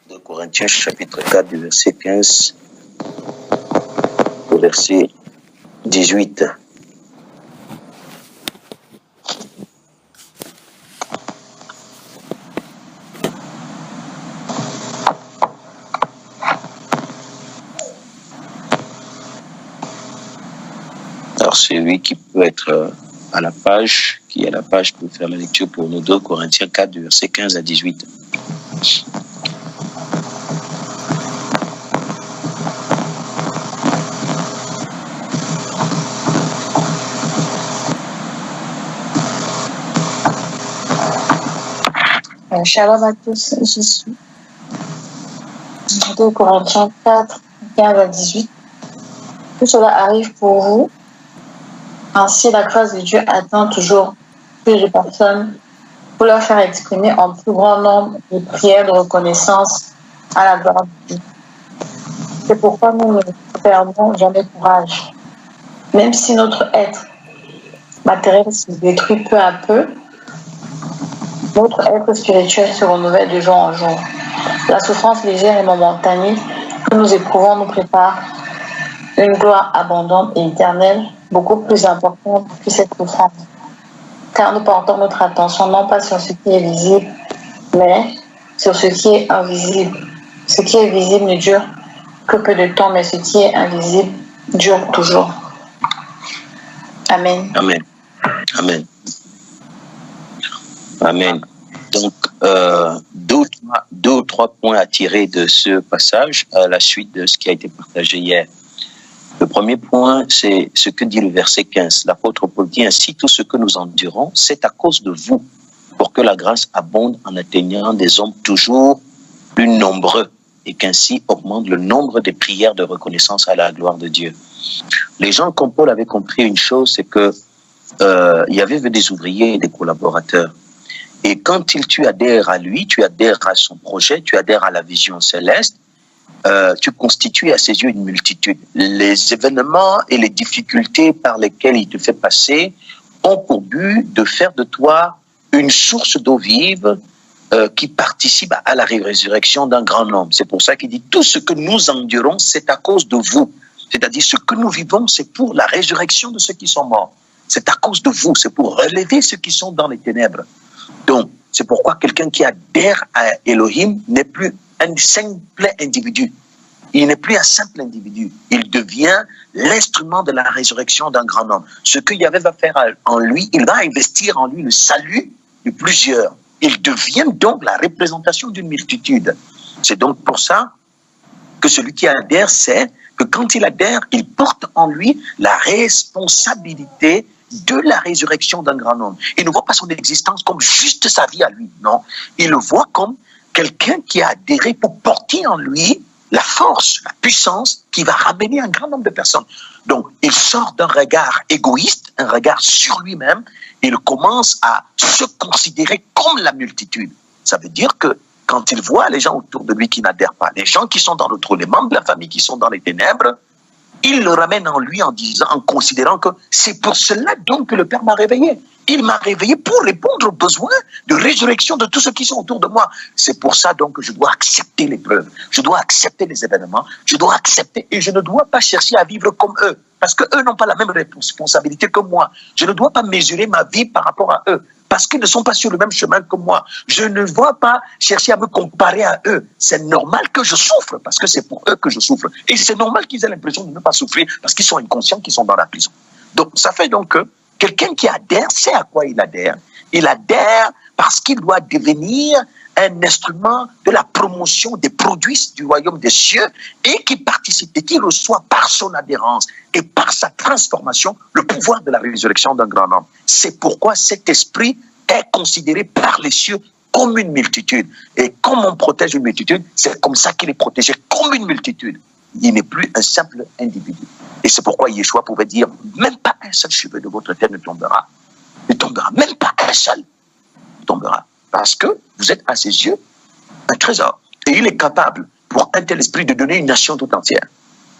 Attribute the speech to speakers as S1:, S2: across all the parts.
S1: 2 Corinthiens chapitre 4 du verset 15 au verset 18. Alors celui qui peut être à la page, qui est à la page, peut faire la lecture pour nous. 2 Corinthiens 4 du verset 15 à 18.
S2: Shalom à tous, je suis 2 Corinthiens 4, 15 à 18. Tout cela arrive pour vous. Ainsi, la grâce de Dieu atteint toujours plus de personnes pour leur faire exprimer en plus grand nombre de prières de reconnaissance à la gloire de Dieu. C'est pourquoi nous ne perdons jamais courage. Même si notre être matériel se détruit peu à peu, notre être spirituel se renouvelle de jour en jour. La souffrance légère et momentanée que nous éprouvons nous prépare une gloire abondante et éternelle, beaucoup plus importante que cette souffrance. Car nous portons notre attention non pas sur ce qui est visible, mais sur ce qui est invisible. Ce qui est visible ne dure que peu de temps, mais ce qui est invisible dure toujours. Amen.
S1: Amen. Amen. Amen. Donc, deux ou trois points à tirer de ce passage à la suite de ce qui a été partagé hier. Le premier point, c'est ce que dit le verset 15. L'apôtre Paul dit ainsi, tout ce que nous endurons, c'est à cause de vous, pour que la grâce abonde en atteignant des hommes toujours plus nombreux et qu'ainsi augmente le nombre des prières de reconnaissance à la gloire de Dieu. Les gens comme Paul avaient compris une chose, c'est que il y avait des ouvriers et des collaborateurs. Et quand tu adhères à lui, tu adhères à son projet, tu adhères à la vision céleste, tu constitues à ses yeux une multitude. Les événements et les difficultés par lesquelles il te fait passer ont pour but de faire de toi une source d'eau vive qui participe à la résurrection d'un grand nombre. C'est pour ça qu'il dit tout ce que nous endurons, c'est à cause de vous. C'est-à-dire ce que nous vivons, c'est pour la résurrection de ceux qui sont morts. C'est à cause de vous, c'est pour relever ceux qui sont dans les ténèbres. Donc, c'est pourquoi quelqu'un qui adhère à Elohim n'est plus un simple individu. Il n'est plus un simple individu. Il devient l'instrument de la résurrection d'un grand homme. Ce que Yahvé va faire en lui, il va investir en lui le salut de plusieurs. Il devient donc la représentation d'une multitude. C'est donc pour ça que celui qui adhère sait que quand il adhère, il porte en lui la responsabilité de la résurrection d'un grand homme. Il ne voit pas son existence comme juste sa vie à lui, non. Il le voit comme quelqu'un qui a adhéré pour porter en lui la force, la puissance qui va ramener un grand nombre de personnes. Donc, il sort d'un regard égoïste, un regard sur lui-même, et il commence à se considérer comme la multitude. Ça veut dire que quand il voit les gens autour de lui qui n'adhèrent pas, les gens qui sont dans le trou, les membres de la famille qui sont dans les ténèbres, il le ramène en lui en disant, en considérant que c'est pour cela donc que le Père m'a réveillé. Il m'a réveillé pour répondre aux besoins de résurrection de tous ceux qui sont autour de moi. C'est pour ça donc que je dois accepter l'épreuve, je dois accepter les événements, je dois accepter et je ne dois pas chercher à vivre comme eux, parce qu'eux n'ont pas la même responsabilité que moi. Je ne dois pas mesurer ma vie par rapport à eux, parce qu'ils ne sont pas sur le même chemin que moi. Je ne dois pas chercher à me comparer à eux. C'est normal que je souffre, parce que c'est pour eux que je souffre. Et c'est normal qu'ils aient l'impression de ne pas souffrir, parce qu'ils sont inconscients qu'ils sont dans la prison. Donc, ça fait donc que quelqu'un qui adhère sait à quoi il adhère. Il adhère parce qu'il doit devenir un instrument de la promotion des produits du royaume des cieux et qui participe et qui reçoit par son adhérence et par sa transformation le pouvoir de la résurrection d'un grand homme. C'est pourquoi cet esprit est considéré par les cieux comme une multitude. Et comme on protège une multitude, c'est comme ça qu'il est protégé comme une multitude. Il n'est plus un simple individu. Et c'est pourquoi Yeshua pouvait dire, même pas un seul cheveu de votre tête ne tombera. Ne tombera, même pas un seul ne tombera. Parce que vous êtes à ses yeux un trésor. Et il est capable, pour un tel esprit, de donner une nation tout entière.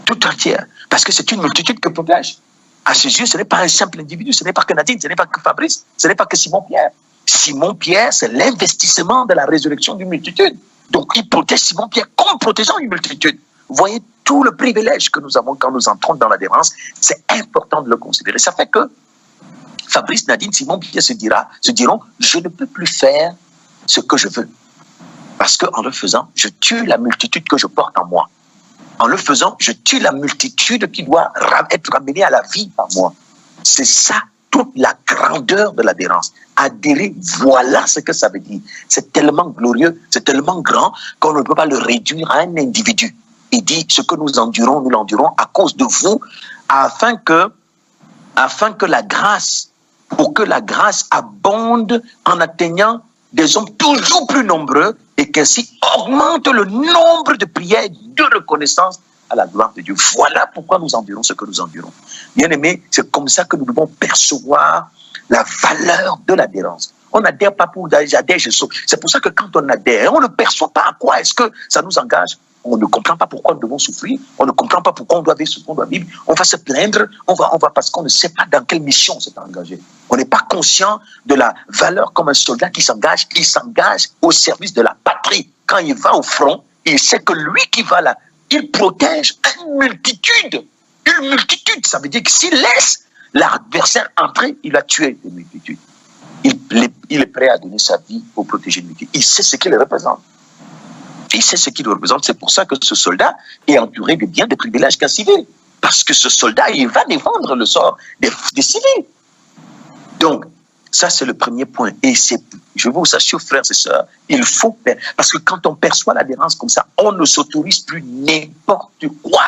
S1: Tout entière. Parce que c'est une multitude que protège. À ses yeux, ce n'est pas un simple individu, ce n'est pas que Nadine, ce n'est pas que Fabrice, ce n'est pas que Simon-Pierre. Simon-Pierre, c'est l'investissement de la résurrection d'une multitude. Donc, il protège Simon-Pierre comme protégeant une multitude. Vous voyez tout le privilège que nous avons quand nous entrons dans l'adhérence. C'est important de le considérer. Ça fait que Fabrice, Nadine, Simon-Pierre se diront, je ne peux plus faire ce que je veux. Parce qu'en le faisant, je tue la multitude que je porte en moi. En le faisant, je tue la multitude qui doit être ramenée à la vie par moi. C'est ça, toute la grandeur de l'adhérence. Adhérer, voilà ce que ça veut dire. C'est tellement glorieux, c'est tellement grand qu'on ne peut pas le réduire à un individu. Il dit, ce que nous endurons, nous l'endurons à cause de vous, afin que la grâce, pour que la grâce abonde en atteignant des hommes toujours plus nombreux et qu'ainsi augmente le nombre de prières de reconnaissance à la gloire de Dieu. Voilà pourquoi nous endurons ce que nous endurons. Bien aimé, c'est comme ça que nous devons percevoir la valeur de l'adhérence. On n'adhère pas pour j'adhère, je saute. C'est pour ça que quand on adhère, on ne perçoit pas à quoi est-ce que ça nous engage. On ne comprend pas pourquoi nous devons souffrir. On ne comprend pas pourquoi on doit vivre ce qu'on doit vivre. On va se plaindre. On va parce qu'on ne sait pas dans quelle mission on s'est engagé. On n'est pas conscient de la valeur comme un soldat qui s'engage. Il s'engage au service de la patrie. Quand il va au front, il sait que lui qui va là, il protège une multitude. Une multitude. Ça veut dire que s'il laisse l'adversaire entrer, il a tué des multitudes. Il est prêt à donner sa vie pour protéger une multitude. Il sait ce qu'il représente. Il sait ce qu'il représente. C'est pour ça que ce soldat est entouré de bien des privilèges qu'un civil. Parce que ce soldat, il va défendre le sort des civils. Donc, ça, c'est le premier point. Et je vous assure, frères et sœurs, il faut... Parce que quand on perçoit l'adhérence comme ça, on ne s'autorise plus n'importe quoi.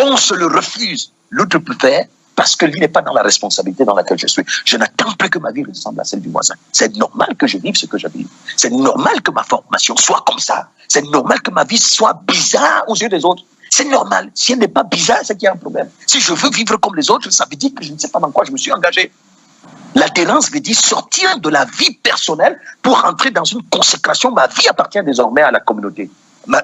S1: On se le refuse. L'autre peut faire parce que lui n'est pas dans la responsabilité dans laquelle je suis. Je n'attends plus que ma vie ressemble à celle du voisin. C'est normal que je vive ce que je vis. C'est normal que ma formation soit comme ça. C'est normal que ma vie soit bizarre aux yeux des autres. C'est normal. Si elle n'est pas bizarre, c'est qu'il y a un problème. Si je veux vivre comme les autres, ça veut dire que je ne sais pas dans quoi je me suis engagé. L'adhérence veut dire sortir de la vie personnelle pour entrer dans une consécration. Ma vie appartient désormais à la communauté.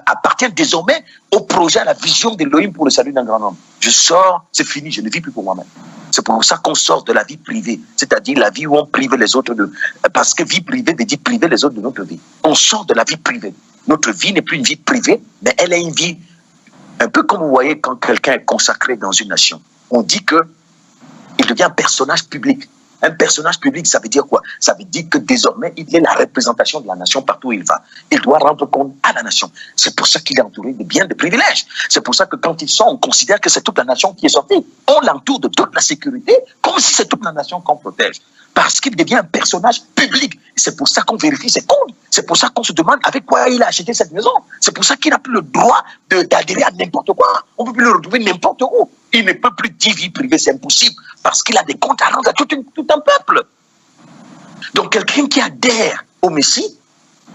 S1: Appartient désormais au projet, à la vision d'Élohim pour le salut d'un grand homme. Je sors, c'est fini, je ne vis plus pour moi-même. C'est pour ça qu'on sort de la vie privée, c'est-à-dire la vie où on prive les autres de... Parce que vie privée veut dire priver les autres de notre vie. On sort de la vie privée. Notre vie n'est plus une vie privée, mais elle est une vie... Un peu comme vous voyez quand quelqu'un est consacré dans une nation. On dit qu'il devient un personnage public. Un personnage public, ça veut dire quoi? Ça veut dire que désormais, il est la représentation de la nation partout où il va. Il doit rendre compte à la nation. C'est pour ça qu'il est entouré de bien de privilèges. C'est pour ça que quand il sort, on considère que c'est toute la nation qui est sortie. On l'entoure de toute la sécurité, comme si c'est toute la nation qu'on protège. Parce qu'il devient un personnage public. C'est pour ça qu'on vérifie ses comptes. C'est pour ça qu'on se demande avec quoi il a acheté cette maison. C'est pour ça qu'il n'a plus le droit d'adhérer à n'importe quoi. On ne peut plus le retrouver n'importe où. Il ne peut plus dire vie privée, c'est impossible. Parce qu'il a des comptes à rendre à tout un peuple. Donc quelqu'un qui adhère au Messie,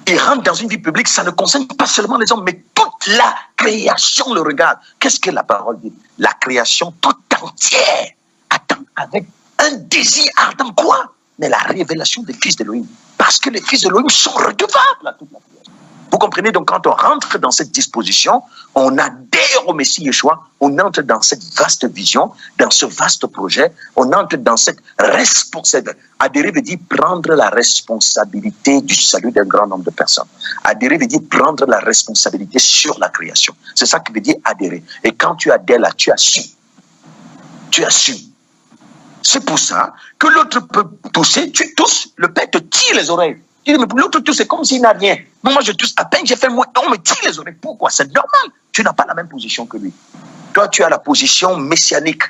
S1: il rentre dans une vie publique, ça ne concerne pas seulement les hommes, mais toute la création le regarde. Qu'est-ce que la parole dit? La création toute entière attend avec un désir ardent quoi? Mais la révélation des fils d'Élohim. Parce que les fils d'Élohim sont redevables à toute la création. Vous comprenez? Donc quand on rentre dans cette disposition, on adhère au Messie Yeshua, on entre dans cette vaste vision, dans ce vaste projet, on entre dans cette responsabilité. Adhérer veut dire prendre la responsabilité du salut d'un grand nombre de personnes. Adhérer veut dire prendre la responsabilité sur la création. C'est ça que veut dire adhérer. Et quand tu adhères là, tu assumes. Tu assumes. C'est pour ça que l'autre peut tousser, tu tousses, le père te tire les oreilles. Tu dis, mais l'autre tousse, c'est comme s'il n'a rien. Moi, je tousse à peine, j'ai fait moins. On me tire les oreilles. Pourquoi? C'est normal. Tu n'as pas la même position que lui. Toi, tu as la position messianique.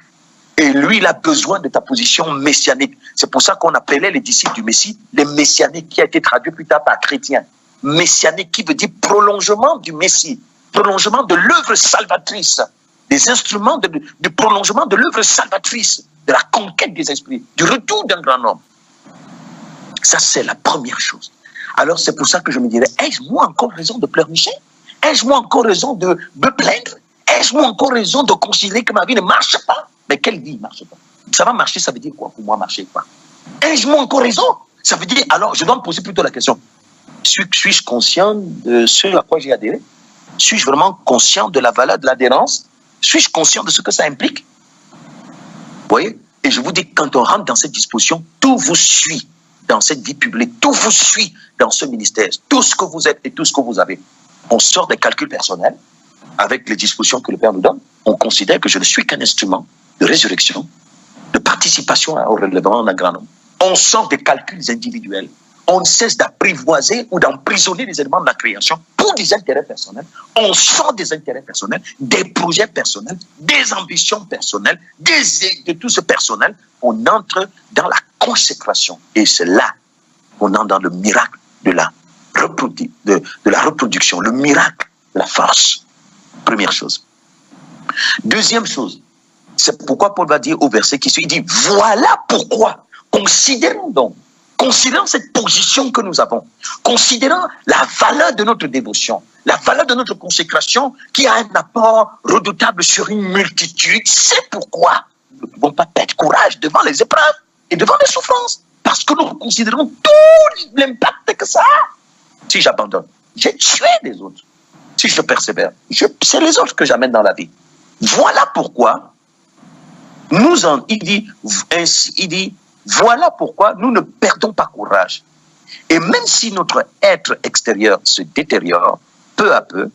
S1: Et lui, il a besoin de ta position messianique. C'est pour ça qu'on appelait les disciples du Messie les messianiques, qui a été traduit plus tard par chrétien. Messianique, qui veut dire prolongement du Messie, prolongement de l'œuvre salvatrice, des instruments de prolongement de l'œuvre salvatrice, de la conquête des esprits, du retour d'un grand homme. Ça, c'est la première chose. Alors, c'est pour ça que je me dirais, ai-je moi encore raison de pleurnicher? Ai-je moi encore raison de me plaindre? Ai-je moi encore raison de considérer que ma vie ne marche pas? Mais quelle vie ne marche pas? Ça va marcher, ça veut dire quoi pour moi marcher pas? Ai-je moi encore raison? Ça veut dire, alors, je dois me poser plutôt la question, suis-je conscient de ce à quoi j'ai adhéré? Suis-je vraiment conscient de la valeur de l'adhérence? Suis-je conscient de ce que ça implique? Vous voyez? Et je vous dis, quand on rentre dans cette disposition, tout vous suit dans cette vie publique, tout vous suit dans ce ministère, tout ce que vous êtes et tout ce que vous avez. On sort des calculs personnels avec les dispositions que le Père nous donne. On considère que je ne suis qu'un instrument de résurrection, de participation au relèvement d'un grand nombre. On sort des calculs individuels. On ne cesse d'apprivoiser ou d'emprisonner les éléments de la création pour des intérêts personnels. On sort des intérêts personnels, des projets personnels, des ambitions personnelles, de tout ce personnel. On entre dans la consécration. Et c'est là qu'on entre dans le miracle de la reproduction, le miracle de la force. Première chose. Deuxième chose, c'est pourquoi Paul va dire au verset qui suit, il dit, voilà pourquoi, considérons cette position que nous avons, considérant la valeur de notre dévotion, la valeur de notre consécration qui a un apport redoutable sur une multitude, c'est pourquoi nous ne pouvons pas perdre courage devant les épreuves et devant les souffrances, parce que nous considérons tout l'impact que ça a. Si j'abandonne, j'ai tué les autres. Si je persévère, c'est les autres que j'amène dans la vie. Voilà pourquoi il dit, voilà pourquoi nous ne perdons pas courage. Et même si notre être extérieur se détériore, peu à peu,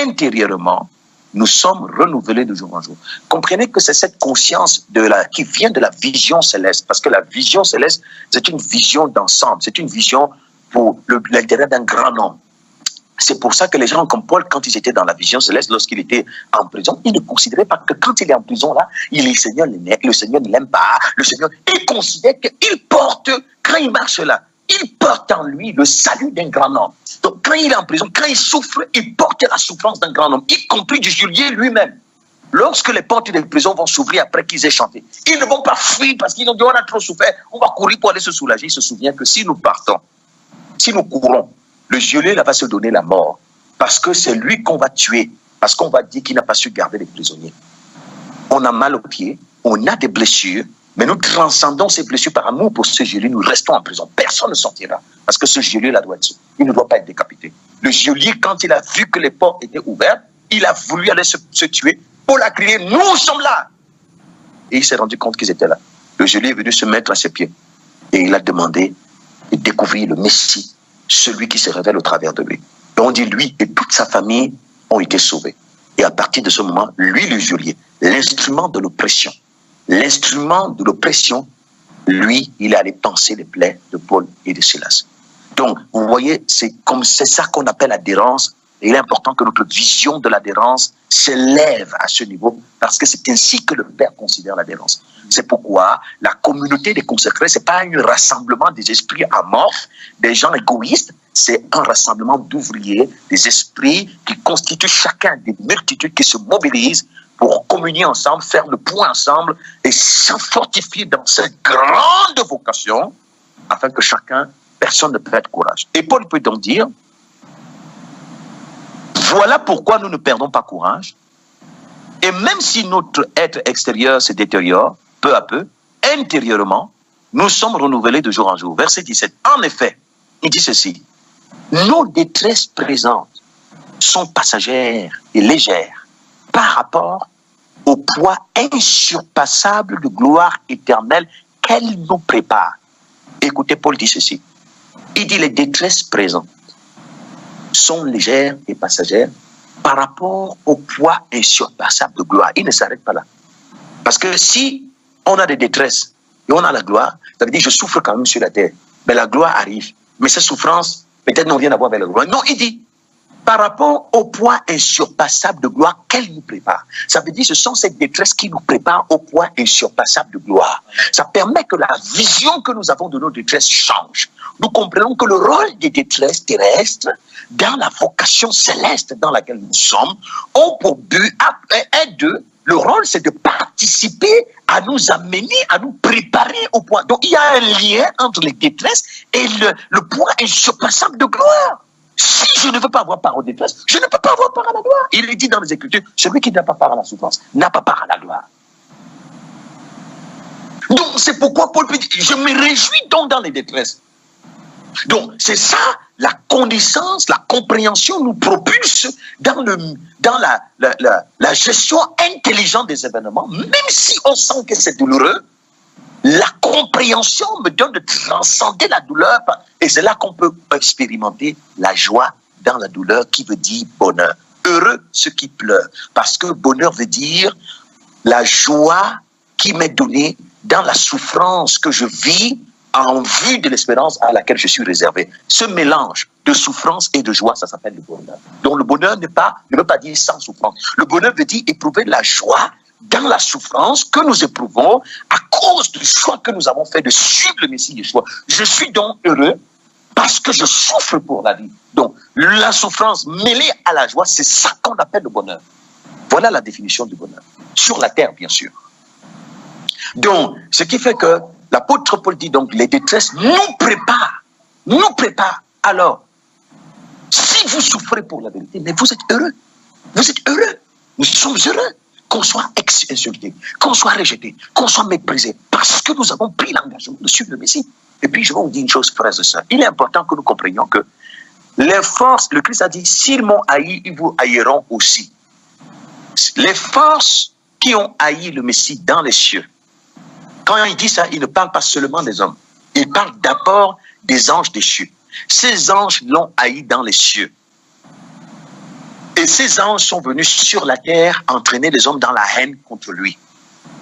S1: intérieurement, nous sommes renouvelés de jour en jour. Comprenez que c'est cette conscience qui vient de la vision céleste. Parce que la vision céleste, c'est une vision d'ensemble. C'est une vision pour l'intérêt d'un grand nombre. C'est pour ça que les gens comme Paul, quand ils étaient dans la vision céleste, lorsqu'il était en prison, ils ne considéraient pas que quand il est en prison là, le Seigneur ne l'aime pas. Le Seigneur, il considère qu'il porte, quand il marche là, il porte en lui le salut d'un grand nombre. Donc quand il est en prison, quand il souffre, il porte la souffrance d'un grand nombre, y compris du geôlier lui-même. Lorsque les portes des prisons vont s'ouvrir après qu'ils aient chanté, ils ne vont pas fuir parce qu'ils ont dit on a trop souffert, on va courir pour aller se soulager. Il se souvient que si nous partons, si nous courons, le geôlier là va se donner la mort parce que c'est lui qu'on va tuer, parce qu'on va dire qu'il n'a pas su garder les prisonniers. On a mal aux pieds, on a des blessures, mais nous transcendons ces blessures par amour pour ce geôlier. Nous restons en prison. Personne ne sortira parce que ce geôlier là doit être sauvé. Il ne doit pas être décapité. Le geôlier, quand il a vu que les portes étaient ouvertes, il a voulu aller se tuer. Paul a crié, nous sommes là. Et il s'est rendu compte qu'ils étaient là. Le geôlier est venu se mettre à ses pieds et il a demandé de découvrir le Messie, celui qui se révèle au travers de lui. Et on dit lui et toute sa famille ont été sauvés. Et à partir de ce moment, lui, le geôlier, l'instrument de l'oppression, lui, il est allé panser les plaies de Paul et de Silas. Donc, vous voyez, c'est ça qu'on appelle l'adhérence. Et il est important que notre vision de l'adhérence s'élève à ce niveau, parce que c'est ainsi que le Père considère l'adhérence. C'est pourquoi la communauté des consacrés, ce n'est pas un rassemblement des esprits amorphes, des gens égoïstes, c'est un rassemblement d'ouvriers, des esprits qui constituent chacun des multitudes qui se mobilisent pour communier ensemble, faire le point ensemble et s'en fortifier dans cette grande vocation, afin que personne ne perde courage. Et Paul peut donc dire, voilà pourquoi nous ne perdons pas courage. Et même si notre être extérieur se détériore, peu à peu, intérieurement, nous sommes renouvelés de jour en jour. Verset 17. En effet, il dit ceci. Nos détresses présentes sont passagères et légères par rapport au poids insurpassable de gloire éternelle qu'elle nous prépare. Écoutez, Paul dit ceci. Il dit les détresses présentes sont légères et passagères par rapport au poids insurpassable de gloire. Il ne s'arrête pas là. Parce que si on a des détresses et on a la gloire, ça veut dire que je souffre quand même sur la terre. Mais la gloire arrive. Mais ces souffrances, peut-être n'ont rien à voir avec la gloire. Non, il dit, par rapport au poids insurpassable de gloire qu'elle nous prépare. Ça veut dire que ce sont ces détresses qui nous préparent au poids insurpassable de gloire. Ça permet que la vision que nous avons de nos détresses change. Nous comprenons que le rôle des détresses terrestres dans la vocation céleste dans laquelle nous sommes ont pour but, le rôle c'est de participer à nous amener, à nous préparer au point. Donc il y a un lien entre les détresses et le poids insurpassable de gloire. Si je ne veux pas avoir part aux détresses, je ne peux pas avoir part à la gloire. Il est dit dans les Écritures, celui qui n'a pas part à la souffrance n'a pas part à la gloire. Donc c'est pourquoi Paul peut dire, je me réjouis donc dans les détresses. Donc c'est ça, la connaissance, la compréhension nous propulse dans la gestion intelligente des événements, même si on sent que c'est douloureux, la compréhension me donne de transcender la douleur. Et c'est là qu'on peut expérimenter la joie dans la douleur, qui veut dire bonheur. Heureux ceux qui pleurent, parce que bonheur veut dire la joie qui m'est donnée dans la souffrance que je vis en vue de l'espérance à laquelle je suis réservé. Ce mélange de souffrance et de joie, ça s'appelle le bonheur. Donc le bonheur ne veut pas dire sans souffrance. Le bonheur veut dire éprouver la joie dans la souffrance que nous éprouvons à cause du choix que nous avons fait de suivre le Messie Yeshua. Je suis donc heureux parce que je souffre pour la vie. Donc la souffrance mêlée à la joie, c'est ça qu'on appelle le bonheur. Voilà la définition du bonheur. Sur la terre, bien sûr. Donc, ce qui fait que l'apôtre Paul dit donc, les détresses nous préparent. Alors, si vous souffrez pour la vérité, mais vous êtes heureux. Vous êtes heureux. Nous sommes heureux qu'on soit insulté, qu'on soit rejeté, qu'on soit méprisé, parce que nous avons pris l'engagement de suivre le Messie. Et puis, je vais vous dire une chose, frères et sœurs. Il est important que nous comprenions que les forces, le Christ a dit, s'ils m'ont haï, ils vous haïront aussi. Les forces qui ont haï le Messie dans les cieux, quand il dit ça, il ne parle pas seulement des hommes. Il parle d'abord des anges déchus. Ces anges l'ont haï dans les cieux. Et ces anges sont venus sur la terre entraîner les hommes dans la haine contre lui.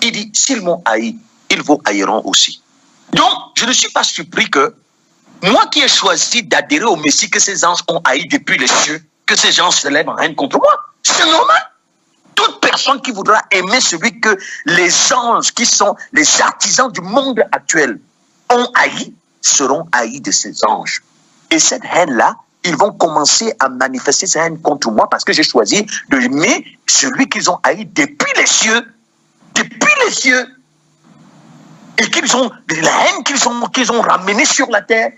S1: Il dit, s'ils m'ont haï, ils vous haïront aussi. Donc, je ne suis pas surpris que moi qui ai choisi d'adhérer au Messie que ces anges ont haï depuis les cieux, que ces gens se lèvent en haine contre moi. C'est normal. Toute personne qui voudra aimer celui que les anges, qui sont les artisans du monde actuel, ont haï, seront haïs de ces anges. Et cette haine-là, ils vont commencer à manifester cette haine contre moi parce que j'ai choisi d'aimer celui qu'ils ont haï depuis les cieux. Depuis les cieux. Et qu'ils ont, la haine qu'ils ont ramenée sur la terre.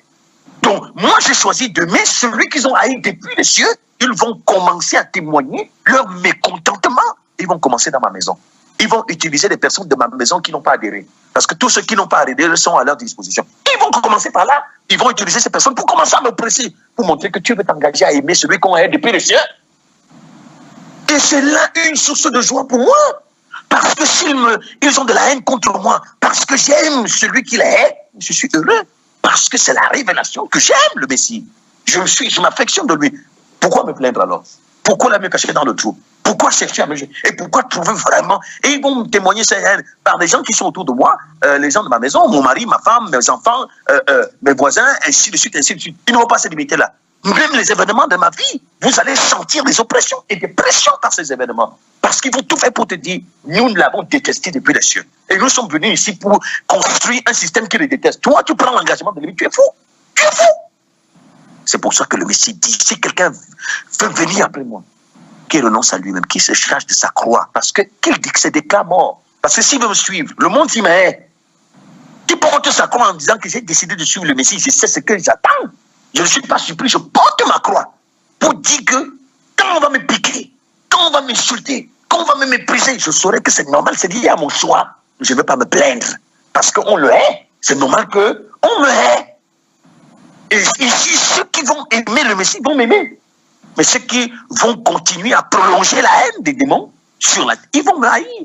S1: Donc, moi, j'ai choisi d'aimer celui qu'ils ont haï depuis les cieux. Ils vont commencer à témoigner leur mécontentement. Ils vont commencer dans ma maison. Ils vont utiliser les personnes de ma maison qui n'ont pas adhéré. Parce que tous ceux qui n'ont pas adhéré sont à leur disposition. Ils vont commencer par là. Ils vont utiliser ces personnes pour commencer à me presser. Pour montrer que tu veux t'engager à aimer celui qu'on hait depuis les cieux. Et c'est là une source de joie pour moi. Parce que ils ont de la haine contre moi. Parce que j'aime celui qui les hait. Je suis heureux. Parce que c'est la révélation que j'aime le Messie. Je m'affectionne de lui. Pourquoi me plaindre alors? Pourquoi la me cacher dans le trou? Pourquoi chercher à me jeter? Et pourquoi trouver vraiment? Et ils vont me témoigner cette haine par des gens qui sont autour de moi, les gens de ma maison, mon mari, ma femme, mes enfants, mes voisins, ainsi de suite, ainsi de suite. Ils ne vont pas se limiter là. Même les événements de ma vie, vous allez sentir des oppressions et des pressions par ces événements. Parce qu'ils vont tout faire pour te dire, nous l'avons détesté depuis les cieux. Et nous sommes venus ici pour construire un système qui le déteste. Toi, tu prends l'engagement de lui, tu es fou. Tu es fou. C'est pour ça que le Messie dit, si quelqu'un veut venir après moi, qu'il renonce à lui-même, qu'il se charge de sa croix, parce que qu'il dit que c'est des cas morts. Parce que s'il veut me suivre, le monde s'y met. Qui porte sa croix en disant que j'ai décidé de suivre le Messie, je sais ce que j'attends. Je ne suis pas surpris, je porte ma croix pour dire que quand on va me piquer, quand on va m'insulter, quand on va me mépriser, je saurai que c'est normal, c'est lié à mon choix. Je ne vais pas me plaindre. Parce qu'on le hait, c'est normal qu'on me hait. Et ici, ceux qui vont aimer le Messie vont m'aimer. Mais ceux qui vont continuer à prolonger la haine des démons sur la terre, ils vont me haïr.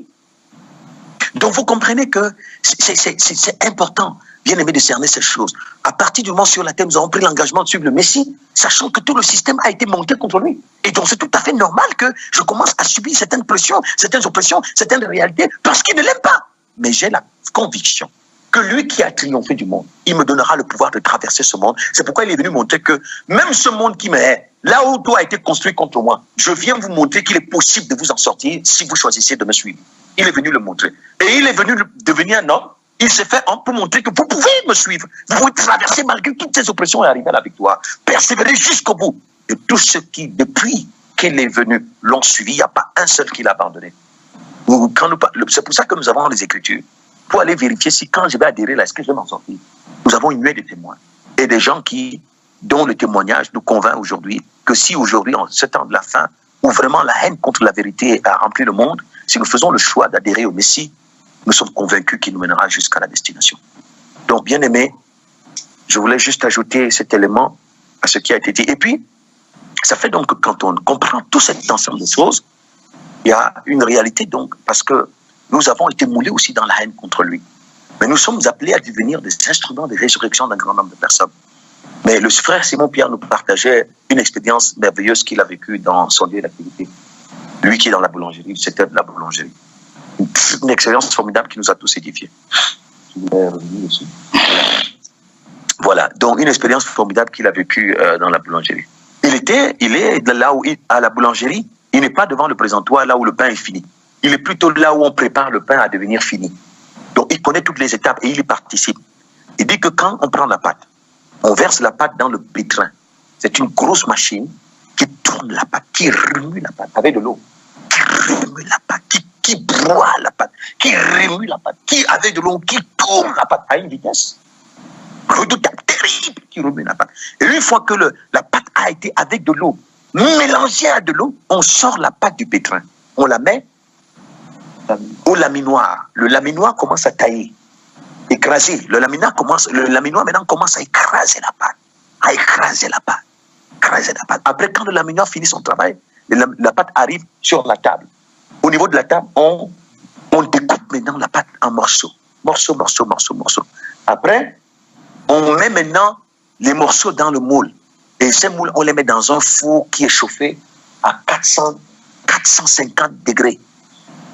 S1: Donc vous comprenez que c'est important, bien aimé, de cerner ces choses. À partir du moment sur la terre, nous avons pris l'engagement de suivre le Messie, sachant que tout le système a été monté contre lui. Et donc c'est tout à fait normal que je commence à subir certaines pressions, certaines oppressions, certaines réalités, parce qu'il ne l'aime pas. Mais j'ai la conviction que lui qui a triomphé du monde, il me donnera le pouvoir de traverser ce monde. C'est pourquoi il est venu montrer que même ce monde qui me hait, là où tout a été construit contre moi, je viens vous montrer qu'il est possible de vous en sortir si vous choisissez de me suivre. Il est venu le montrer. Et il est venu devenir un homme. Il s'est fait homme pour montrer que vous pouvez me suivre. Vous pouvez traverser malgré toutes ces oppressions et arriver à la victoire. Persévérer jusqu'au bout. Et tous ceux qui, depuis qu'il est venu, l'ont suivi, il n'y a pas un seul qui l'a abandonné. C'est pour ça que nous avons les Écritures. Pour aller vérifier si quand je vais adhérer là, est-ce que je vais m'en sortir. Nous avons une nuée de témoins. Et des gens dont le témoignage nous convainc aujourd'hui que si aujourd'hui, en ce temps de la fin, où vraiment la haine contre la vérité a rempli le monde, si nous faisons le choix d'adhérer au Messie, nous sommes convaincus qu'il nous mènera jusqu'à la destination. Donc, bien aimé, je voulais juste ajouter cet élément à ce qui a été dit. Et puis, ça fait donc que quand on comprend tout cet ensemble de choses, il y a une réalité donc, parce que nous avons été moulés aussi dans la haine contre lui. Mais nous sommes appelés à devenir des instruments de résurrection d'un grand nombre de personnes. Mais le frère Simon-Pierre nous partageait une expérience merveilleuse qu'il a vécue dans son lieu d'activité. Lui qui est dans la boulangerie, le secteur de la boulangerie. Une expérience formidable qui nous a tous édifiés. Voilà, donc une expérience formidable qu'il a vécue dans la boulangerie. Il est là où, à la boulangerie, il n'est pas devant le présentoir là où le pain est fini. Il est plutôt là où on prépare le pain à devenir fini. Donc il connaît toutes les étapes et il y participe. Il dit que quand on prend la pâte, on verse la pâte dans le pétrin. C'est une grosse machine qui tourne la pâte, qui remue la pâte avec de l'eau, qui remue la pâte, qui broie la pâte, qui remue la pâte, qui avec de l'eau, qui tourne la pâte à une vitesse redoutable, terrible, qui remue la pâte. Et une fois que la pâte a été avec de l'eau, mélangée à de l'eau, on sort la pâte du pétrin. On la met au laminoir. Le laminoir commence à tailler, écraser. Le laminoir maintenant commence à écraser la pâte. À écraser la pâte. Écraser la pâte. Après, quand le laminoir finit son travail, la pâte arrive sur la table. Au niveau de la table, on découpe maintenant la pâte en morceaux. Morceaux. Après, on met maintenant les morceaux dans le moule. Et ces moules, on les met dans un four qui est chauffé à 450 degrés.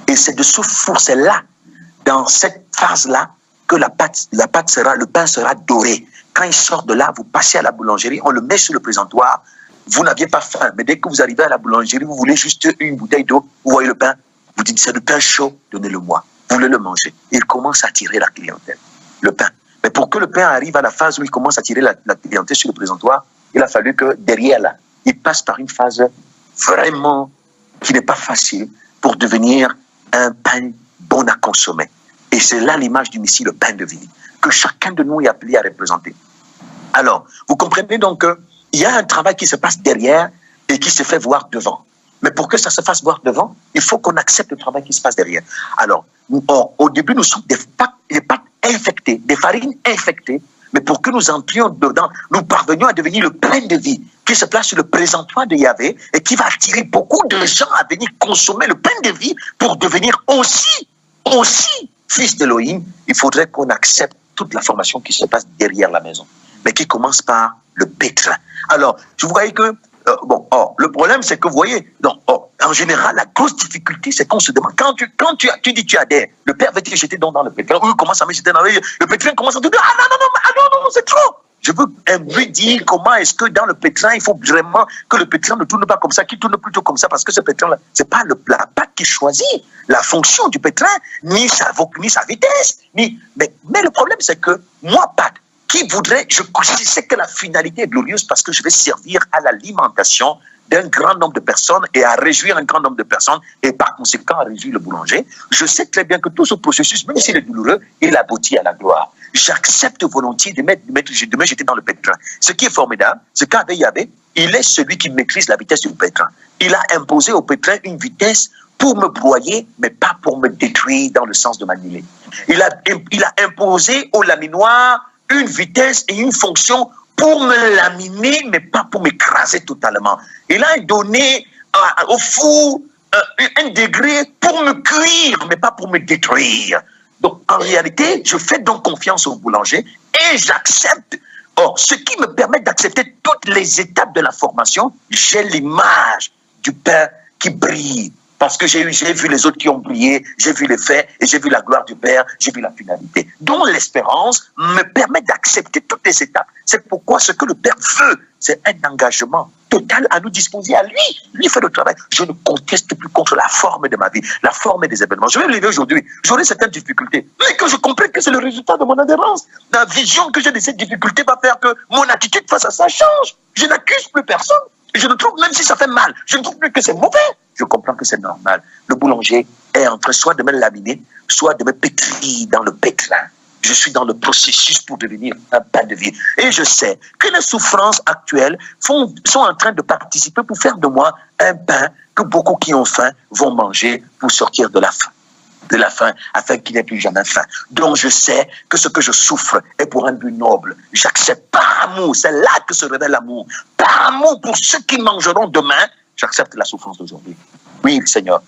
S1: Et c'est de ce four, c'est là, dans cette phase-là, que le pain sera doré. Quand il sort de là, vous passez à la boulangerie, on le met sur le présentoir. Vous n'aviez pas faim, mais dès que vous arrivez à la boulangerie, vous voulez juste une bouteille d'eau, vous voyez le pain, vous dites c'est le pain chaud, donnez-le-moi. Vous voulez le manger. Il commence à attirer la clientèle, le pain. Mais pour que le pain arrive à la phase où il commence à attirer la clientèle sur le présentoir, il a fallu que derrière là, il passe par une phase vraiment qui n'est pas facile pour devenir un pain bon à consommer. Et c'est là l'image du Messie, le pain de vie, que chacun de nous est appelé à représenter. Alors, vous comprenez donc qu'il y a un travail qui se passe derrière et qui se fait voir devant. Mais pour que ça se fasse voir devant, il faut qu'on accepte le travail qui se passe derrière. Alors, au début, nous sommes des pâtes infectées, des farines infectées, mais pour que nous entrions dedans, nous parvenions à devenir le pain de vie qui se place sur le présentoir de Yahvé et qui va attirer beaucoup de gens à venir consommer le pain de vie pour devenir aussi fils d'Élohim. Il faudrait qu'on accepte toute la formation qui se passe derrière la maison, mais qui commence par le pétrin. Alors, vous voyez que le problème, c'est que vous voyez, en général, la grosse difficulté, c'est qu'on se demande, quand tu dis tu adhères, le père va te jeter dans le pétrin, il commence à me jeter dans le pétrin, commence à te dire, non, c'est trop. Je veux lui dire comment est-ce que dans le pétrin, il faut vraiment que le pétrin ne tourne pas comme ça, qu'il tourne plutôt comme ça, parce que ce pétrin-là, c'est pas la pâte qui choisit la fonction du pétrin, ni sa vitesse, mais le problème, c'est que moi, pâte, je sais que la finalité est glorieuse parce que je vais servir à l'alimentation d'un grand nombre de personnes et à réjouir un grand nombre de personnes et par conséquent à réjouir le boulanger. Je sais très bien que tout ce processus, même s'il est douloureux, il aboutit à la gloire. J'accepte volontiers de me jeter dans le pétrin. Ce qui est formidable, c'est qu'avec Yahvé, il est celui qui maîtrise la vitesse du pétrin. Il a imposé au pétrin une vitesse pour me broyer, mais pas pour me détruire dans le sens de m'annuler. Il a imposé au laminoir une vitesse et une fonction pour me laminer, mais pas pour m'écraser totalement. Il a donné au four un degré pour me cuire, mais pas pour me détruire. Donc, en réalité, je fais donc confiance au boulanger et j'accepte. Or, ce qui me permet d'accepter toutes les étapes de la formation, j'ai l'image du Père qui brille. Parce que j'ai vu les autres qui ont brillé, j'ai vu les faits et j'ai vu la gloire du Père, j'ai vu la finalité. Donc l'espérance me permet d'accepter toutes les étapes. C'est pourquoi ce que le Père veut, c'est un engagement total à nous disposer à lui. Lui fait le travail. Je ne conteste plus contre la forme de ma vie, la forme des événements. Je vais me lever aujourd'hui, j'aurai certaines difficultés, mais que je comprenne que c'est le résultat de mon adhérence. La vision que j'ai de cette difficulté va faire que mon attitude face à ça change. Je n'accuse plus personne. Je ne trouve, même si ça fait mal, je ne trouve plus que c'est mauvais. Je comprends que c'est normal. Le boulanger est en train soit de me laminer, soit de me pétrir dans le pétrin. Je suis dans le processus pour devenir un pain de vie. Et je sais que les souffrances actuelles sont en train de participer pour faire de moi un pain que beaucoup qui ont faim vont manger pour sortir de la faim, afin qu'il n'y ait plus jamais faim. Donc je sais que ce que je souffre est pour un but noble. J'accepte par amour, c'est là que se révèle l'amour. Par amour pour ceux qui mangeront demain, j'accepte la souffrance d'aujourd'hui. Oui, Seigneur,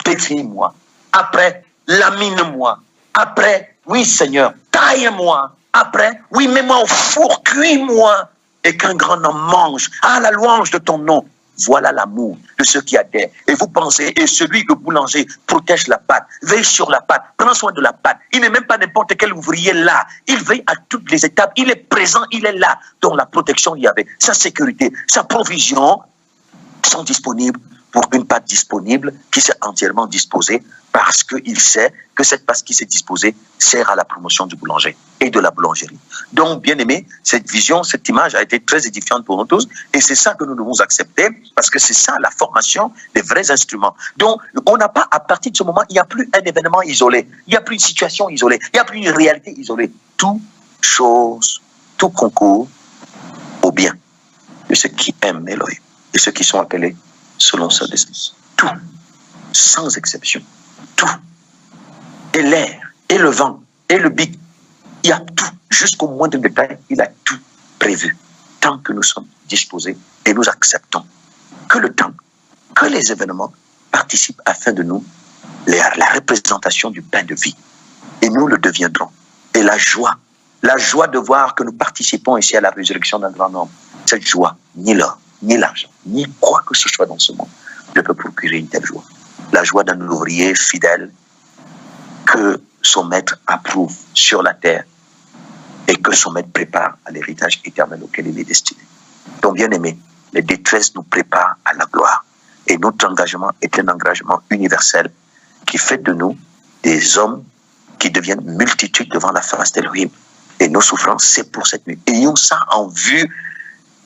S1: pétris-moi. Après, lamine-moi. Après, oui Seigneur, taille-moi. Après, oui, mets-moi au four, cuis-moi. Et qu'un grand homme mange. Ah, la louange de ton nom. Voilà l'amour de ceux qui adhèrent. Et vous pensez, et celui, le boulanger, protège la pâte, veille sur la pâte, prend soin de la pâte. Il n'est même pas n'importe quel ouvrier là. Il veille à toutes les étapes. Il est présent, il est là. Donc la protection, il y avait sa sécurité, sa provision sont disponibles pour une pâte disponible qui s'est entièrement disposée parce qu'il sait que cette pâte qui s'est disposée sert à la promotion du boulanger et de la boulangerie. Donc, bien aimé, cette vision, cette image a été très édifiante pour nous tous et c'est ça que nous devons accepter parce que c'est ça la formation des vrais instruments. Donc, on n'a pas, à partir de ce moment, il n'y a plus un événement isolé, il n'y a plus une situation isolée, il n'y a plus une réalité isolée. Tout chose, tout concourt au bien de ceux qui aiment Elohim et ceux qui sont appelés selon sa destinée. Tout, sans exception. Tout. Et l'air, et le vent, et le bic. Il y a tout, jusqu'au moindre détail, il a tout prévu. Tant que nous sommes disposés et nous acceptons que le temps, que les événements participent afin de nous, la représentation du pain de vie. Et nous le deviendrons. Et la joie de voir que nous participons ici à la résurrection d'un grand nombre, cette joie, ni l'or, ni l'argent, ni quoi que ce soit dans ce monde ne peut procurer une telle joie. La joie d'un ouvrier fidèle que son maître approuve sur la terre et que son maître prépare à l'héritage éternel auquel il est destiné. Donc, bien aimé, les détresses nous préparent à la gloire. Et notre engagement est un engagement universel qui fait de nous des hommes qui deviennent multitudes devant la face d'Elohim. Et nos souffrances, c'est pour cette nuit. Ayons ça en vue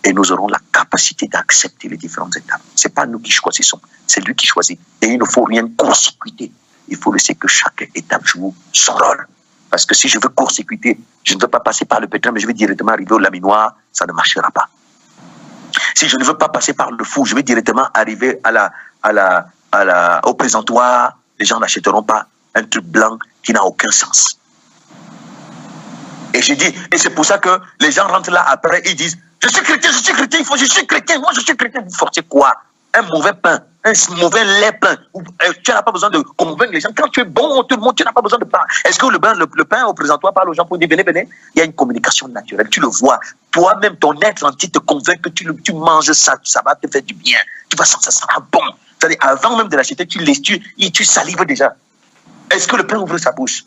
S1: et nous aurons la capacité d'accepter les différentes étapes. Ce n'est pas nous qui choisissons, c'est lui qui choisit. Et il ne faut rien court-circuiter. Il faut laisser que chaque étape joue son rôle. Parce que si je veux court-circuiter, je ne veux pas passer par le pétrin, mais je vais directement arriver au laminoir, ça ne marchera pas. Si je ne veux pas passer par le four, je vais directement arriver au présentoir, les gens n'achèteront pas un truc blanc qui n'a aucun sens. Et j'ai dit, et c'est pour ça que les gens rentrent là après, ils disent, je suis chrétien, je suis chrétien, moi je suis chrétien. Vous forcez quoi? Un mauvais pain, un mauvais lait pain. Tu n'as pas besoin de convaincre les gens. Quand tu es bon, tout le monde, tu n'as pas besoin de parler. Est-ce que le pain au présentoir parle aux gens pour dire venez, venez? Il y a une communication naturelle, tu le vois. Toi-même, ton être entier te convainc que tu manges ça, ça va te faire du bien. Tu vas sentir ça sera bon. C'est-à-dire, avant même de l'acheter, tu salives déjà. Est-ce que le pain ouvre sa bouche?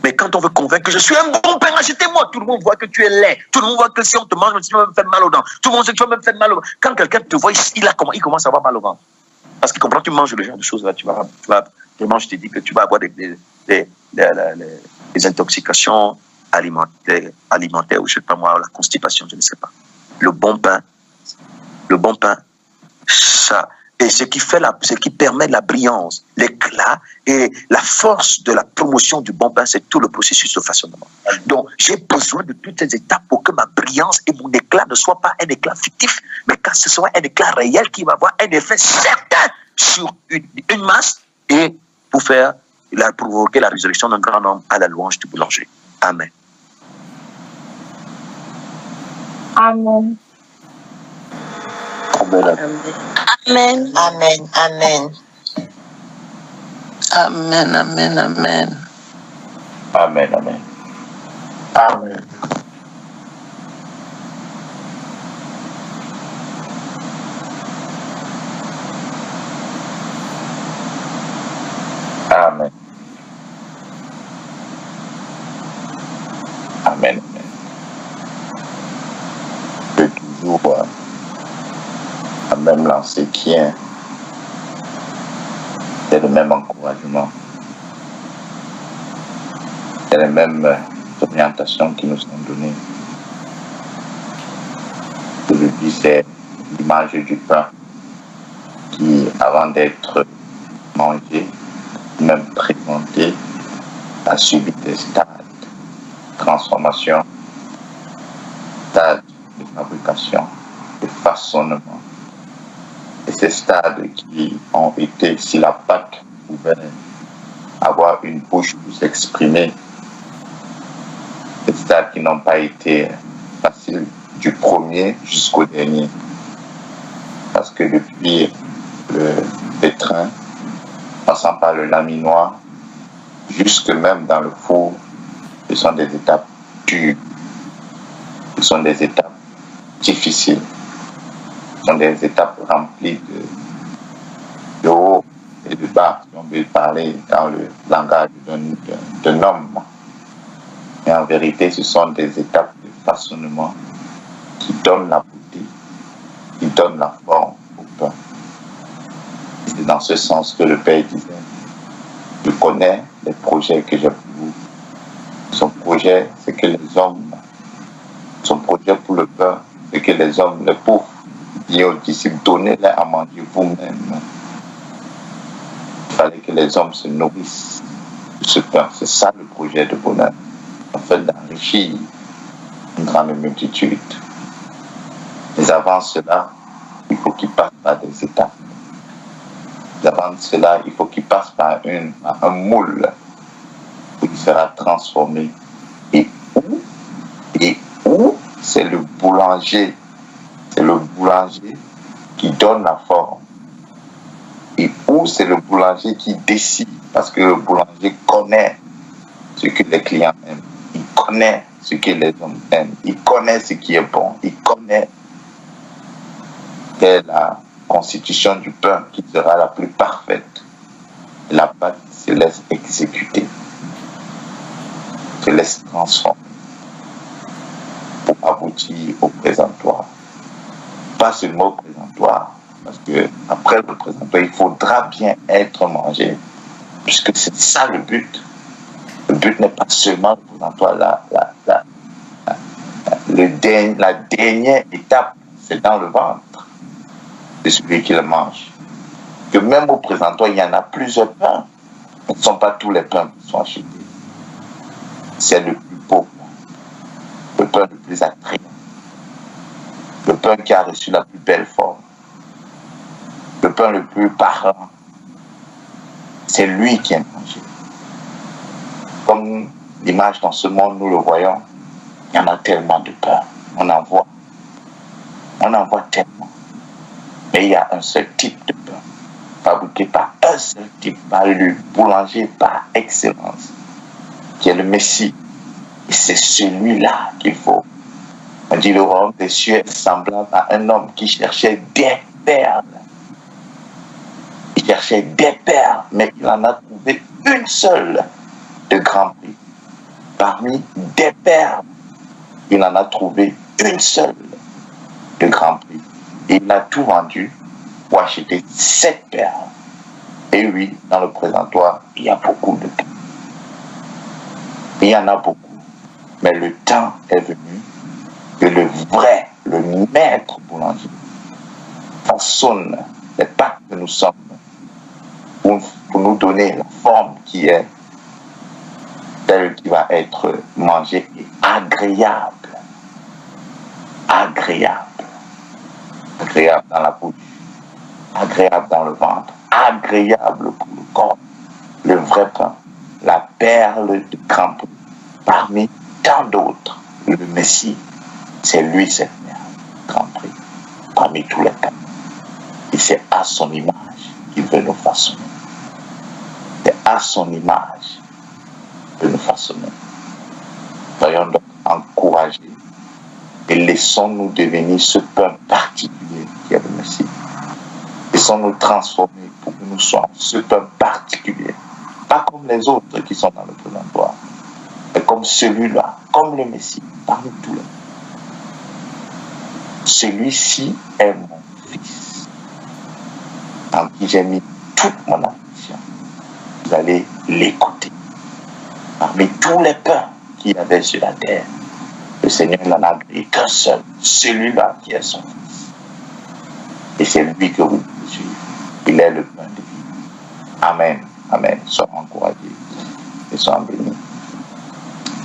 S1: Mais quand on veut convaincre que je suis un bon pain, achetez-moi, tout le monde voit que tu es laid. Tout le monde voit que si on te mange, tu vas me faire mal aux dents. Tout le monde sait que tu vas me faire mal aux dents. Quand quelqu'un te voit, il commence à avoir mal au ventre. Parce qu'il comprend, tu manges le genre de choses là, vraiment, je te dis que tu vas avoir des intoxications alimentaires ou je ne sais pas moi, la constipation, je ne sais pas. Le bon pain, ça. Et ce qui permet la brillance, l'éclat et la force de la promotion du bon pain, c'est tout le processus de façonnement. Donc, j'ai besoin de toutes ces étapes pour que ma brillance et mon éclat ne soient pas un éclat fictif, mais que ce soit un éclat réel qui va avoir un effet certain sur une masse et pour provoquer la résurrection d'un grand homme à la louange du boulanger. Amen.
S2: Amen.
S1: Amen.
S3: Amen. Amen. Amen.
S4: Amen. Amen. Amen.
S1: Amen. Amen.
S4: Amen.
S1: Amen. Amen.
S4: Je vais toujours à même lancer qui est le même encouragement. C'est les mêmes orientations qui nous sont données. Je le dis, c'est l'image du pain qui, avant d'être mangé, même présenté, a subi des stades de transformation, stades de fabrication, de façonnement. Et ces stades qui ont été, si la pâte pouvait avoir une bouche pour s'exprimer, ces stades qui n'ont pas été faciles du premier jusqu'au dernier. Parce que depuis le pétrin, passant par le laminoir, jusque même dans le four Ce sont des étapes dures. Ce sont des étapes difficiles. Ce sont des étapes remplies de haut et de bas, si on veut parler dans le langage d'un homme. Mais en vérité, ce sont des étapes de façonnement qui donnent la beauté, qui donnent la forme au pain. C'est dans ce sens que le Père disait, je connais les projets que j'ai pour vous. Son projet, c'est que les hommes, son projet pour le pain, c'est que les hommes, les pauvres, disent aux disciples, donnez-les à manger vous-même. Il fallait que les hommes se nourrissent de ce pain. C'est ça le projet de bonheur. En fait, d'enrichir une grande multitude. Mais avant cela, il faut qu'ils passent par des étapes. Avant cela, il faut qu'il passe par un moule où il sera transformé. Et où c'est le boulanger qui donne la forme. Et où c'est le boulanger qui décide, parce que le boulanger connaît ce que les clients aiment. Il connaît ce que les hommes aiment. Il connaît ce qui est bon. Il connaît la constitution du pain qui sera la plus parfaite. La pâte se laisse exécuter, se laisse transformer pour aboutir au présentoir. Pas seulement au présentoir, parce que après le présentoir, il faudra bien être mangé, puisque c'est ça le but. Le but n'est pas seulement le présentoir, la dernière étape, c'est dans le ventre de celui qui le mange. Que même au présentoir, il y en a plusieurs pains. Ce ne sont pas tous les pains qui sont achetés. C'est le plus beau, le pain le plus attrayant, le pain qui a reçu la plus belle forme, le pain le plus parlant. C'est lui qui est mangé. Comme l'image dans ce monde, nous le voyons, il y en a tellement de pain. On en voit tellement. Mais il y a un seul type de pain, fabriqué par un seul type, par le boulanger par excellence, qui est le Messie. Et c'est celui-là qu'il faut. On dit le royaume des cieux est semblable à un homme qui cherchait des perles. Il cherchait des perles, mais il en a trouvé une seule de grand prix. Parmi des perles, il en a trouvé une seule de grand prix. Et il a tout vendu pour acheter 7 perles. Et oui, dans le présentoir, il y a beaucoup de pain. Il y en a beaucoup. Mais le temps est venu que le maître boulanger, façonne les pâtes que nous sommes pour nous donner la forme qui est celle qui va être mangée et agréable. Agréable dans la bouche, agréable dans le ventre, agréable pour le corps, le vrai pain, la perle de grand prix, parmi tant d'autres, le Messie, c'est lui cette perle, grand prix, parmi tous les pains. Et c'est à son image qu'il veut nous façonner. C'est à son image qu'il veut nous façonner. Soyons donc encouragés. Et laissons-nous devenir ce pain particulier qui est le Messie. Laissons-nous transformer pour que nous soyons ce pain particulier. Pas comme les autres qui sont dans le présentoir, mais comme celui-là, comme le Messie, parmi tous les. Celui-ci est mon Fils, en qui j'ai mis toute mon affection. Vous allez l'écouter. Parmi tous les pains qu'il y avait sur la terre, le Seigneur n'en a créé qu'un seul, celui-là qui est son Fils. Et c'est lui que vous devez suivre. Il est le pain de vie. Amen. Amen. Sois encouragés et sois bénis.